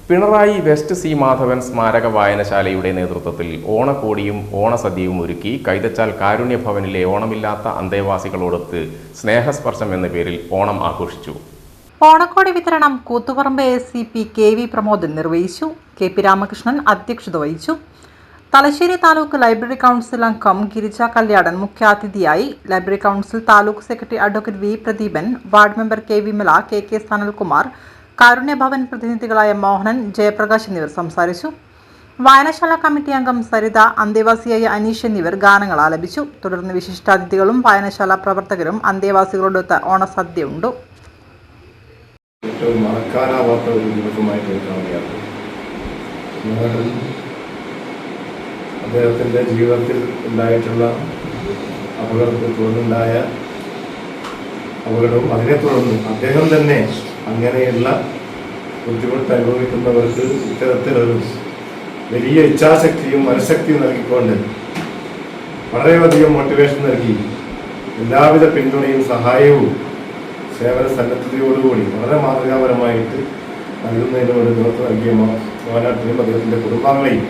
Pinarayi west C Madhavan സ്മാരക വായനശാലയുടെ നേതൃത്വത്തിൽ ഓണക്കോടിയും ഓണസദ്യയും ഒരുക്കി കൈതച്ചാൽ കാരുണ്യഭവനിലെ ഓണമില്ലാത്ത അന്തേവാസികളോടൊത്ത് സ്നേഹസ്പർശം എന്ന പേരിൽ ഓണം ആഘോഷിച്ചു. ഓണക്കോടി വിതരണം കൂത്തുപറമ്പ് ACP KV പ്രമോദൻ നിർവഹിച്ചു. KP രാമകൃഷ്ണൻ അധ്യക്ഷത വഹിച്ചു. തലശ്ശേരി താലൂക്ക് ലൈബ്രറി കൗൺസിൽ അംഗം ഗിരിജ കല്യാടൻ മുഖ്യാതിഥിയായി. Library council taluk secretary advocate V Pradeepan, ward member K Vimala, KK Sanalkumar, Karunyabhavan പ്രതിനിധികളായ മോഹനൻ, ജയപ്രകാശ് എന്നിവർ സംസാരിച്ചു. വായനശാല കമ്മിറ്റി അംഗം സരിത, അന്തേവാസിയായ അനീഷ് എന്നിവർ ഗാനങ്ങൾ ആലപിച്ചു. തുടർന്ന് വിശിഷ്ടാതിഥികളും വായനശാല പ്രവർത്തകരും അന്തേവാസികളോടൊത്ത് ഓണസദ്യ ഉണ്ടു. ഏറ്റവും മറക്കാനാവാത്ത ഒരു ദിവസമായിട്ട് കാണുകയാണ്. അദ്ദേഹത്തിൻ്റെ ജീവിതത്തിൽ ഉണ്ടായിട്ടുള്ള അപകടത്തെ തുടർന്നുണ്ടായ അപകടവും അതിനെ തുടർന്ന് അദ്ദേഹം തന്നെ അങ്ങനെയുള്ള ബുദ്ധിമുട്ട് അനുഭവിക്കുന്നവർക്ക് ഇത്തരത്തിലൊരു വലിയ ഇച്ഛാശക്തിയും മനഃശക്തിയും നൽകിക്കൊണ്ട് വളരെയധികം മോട്ടിവേഷൻ നൽകി എല്ലാവിധ പിന്തുണയും സഹായവും സേവന സന്നദ്ധതയോടുകൂടി വളരെ മാതൃകാപരമായിട്ട് നൽകുന്നതിന് ഒരു നേതൃത്വം നൽകിയ മോഹനാട്ടിനും അദ്ദേഹത്തിൻ്റെ കുടുംബാംഗങ്ങളെയും